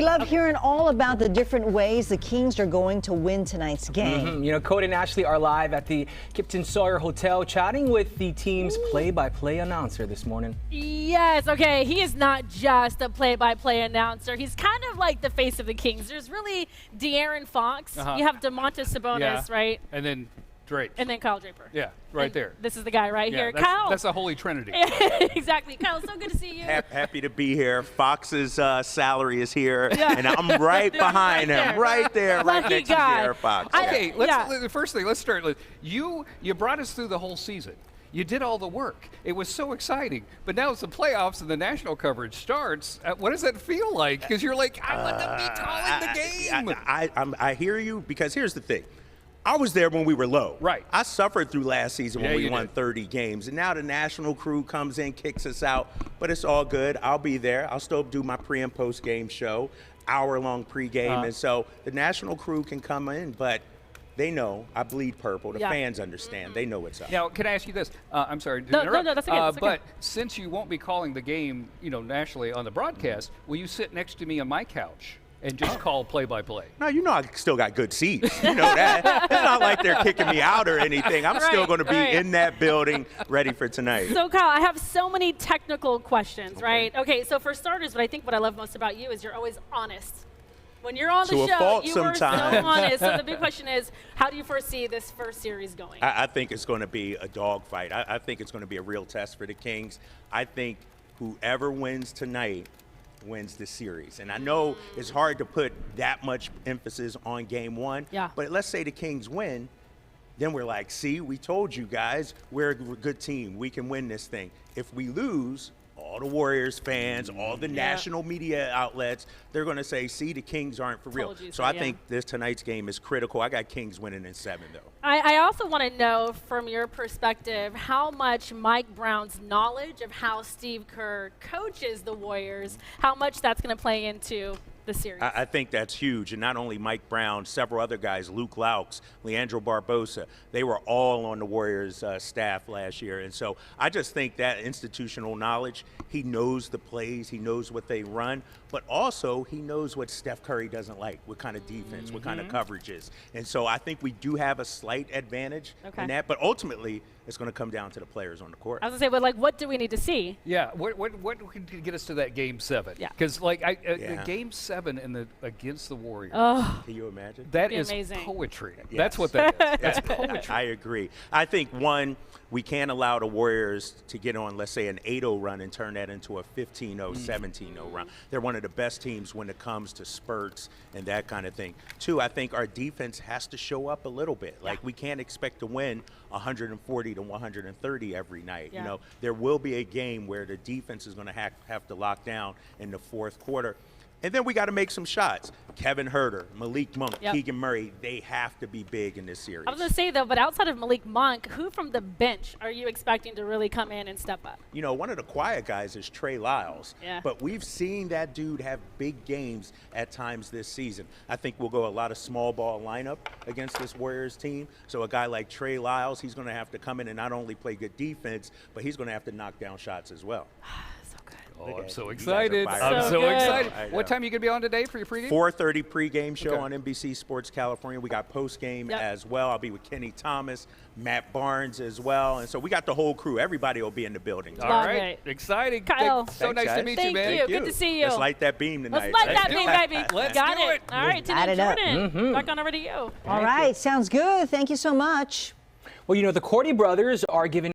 love hearing all about the different ways the Kings are going to win tonight's game. You know, Cody and Ashley are live at the Kipton Sawyer Hotel chatting with the team's play-by-play announcer this morning. Yes, okay, he is not just a play-by-play announcer. He's kind of like the face of the Kings. There's really De'Aaron Fox. You have DeMontis Sabonis, right? And then Draper. And then Kyle Draper. Yeah, right there. This is the guy right here. Kyle. That's a holy trinity. Exactly. Kyle, so good to see you. Happy to be here. Fox's salary is here, and I'm right behind him, right there, right next to De'Aaron Fox. Okay, the first thing, let's start. You brought us through the whole season. You did all the work. It was so exciting. But now it's the playoffs and the national coverage starts. What does that feel like? Because you're like, I want to be calling the game. I hear you, because here's the thing. I was there when we were low. Right. I suffered through last season when we won did. 30 games. And now the national crew comes in, kicks us out. But it's all good. I'll be there. I'll still do my pre- and post-game show, hour-long pregame. And so the national crew can come in, but they know I bleed purple. The fans understand. They know what's up. Now, can I ask you this? I'm sorry to interrupt. No, that's okay. That's okay. But since you won't be calling the game, nationally on the broadcast, will you sit next to me on my couch and just call play-by-play? No, you know I still got good seats. You know that. It's not like they're kicking me out or anything. I'm still going to be in that building ready for tonight. So, Kyle, I have so many technical questions, right? Okay, so for starters, what I love most about you is you're always honest. When you're on the show, you are so honest. So the big question is, how do you foresee this first series going? I think it's going to be a dogfight. I think it's going to be a real test for the Kings. I think whoever wins tonight wins the series. And I know it's hard to put that much emphasis on game one, but let's say the Kings win, then we're like, see, we told you guys, we're a good team. We can win this thing. If we lose, all the Warriors fans, all the national media outlets, they're going to say, see, the Kings aren't for real. So I think tonight's game is critical. I got Kings winning in 7, though. I also want to know, from your perspective, how much Mike Brown's knowledge of how Steve Kerr coaches the Warriors, how much that's going to play into the series. I think that's huge. And not only Mike Brown, several other guys, Luke Laux, Leandro Barbosa, they were all on the Warriors staff last year. And so I just think that institutional knowledge, he knows the plays, he knows what they run, but also he knows what Steph Curry doesn't like, what kind of defense, what kind of coverages. And so I think we do have a slight advantage in that, but ultimately it's going to come down to the players on the court. I was going to say, but what do we need to see? Yeah, what could get us to that game 7? Yeah. Because game 7 against the Warriors. Can you imagine? That is amazing. poetry. Yes. That's what that is. That's poetry. I agree. I think, one, we can't allow the Warriors to get on, let's say, an 8-0 run and turn that into a 15-0, 17-0 run. They're one of the best teams when it comes to spurts and that kind of thing. 2, I think our defense has to show up a little bit. Like, we can't expect to win 140 to 130 every night. You know, there will be a game where the defense is going to have to lock down in the fourth quarter. And then we got to make some shots. Kevin Huerter, Malik Monk, Keegan Murray, they have to be big in this series. I was going to say, though, but outside of Malik Monk, who from the bench are you expecting to really come in and step up? You know, one of the quiet guys is Trey Lyles. Yeah. But we've seen that dude have big games at times this season. I think we'll go a lot of small ball lineup against this Warriors team. So a guy like Trey Lyles, he's going to have to come in and not only play good defense, but he's going to have to knock down shots as well. Oh, I'm so excited. I'm so excited. What time are you going to be on today for your pregame? 4:30 pregame show on NBC Sports California. We got postgame as well. I'll be with Kenny Thomas, Matt Barnes as well. And so we got the whole crew. Everybody will be in the building. All right. Exciting. Kyle. So nice to meet you, man. Thank you. Good to see you. Let's light that beam tonight. Let's light that beam, baby. Let's got do it. All right, today, Jordan. Back on over to you. All right, sounds good. Thank you so much. Well, you know, the Cordy brothers are giving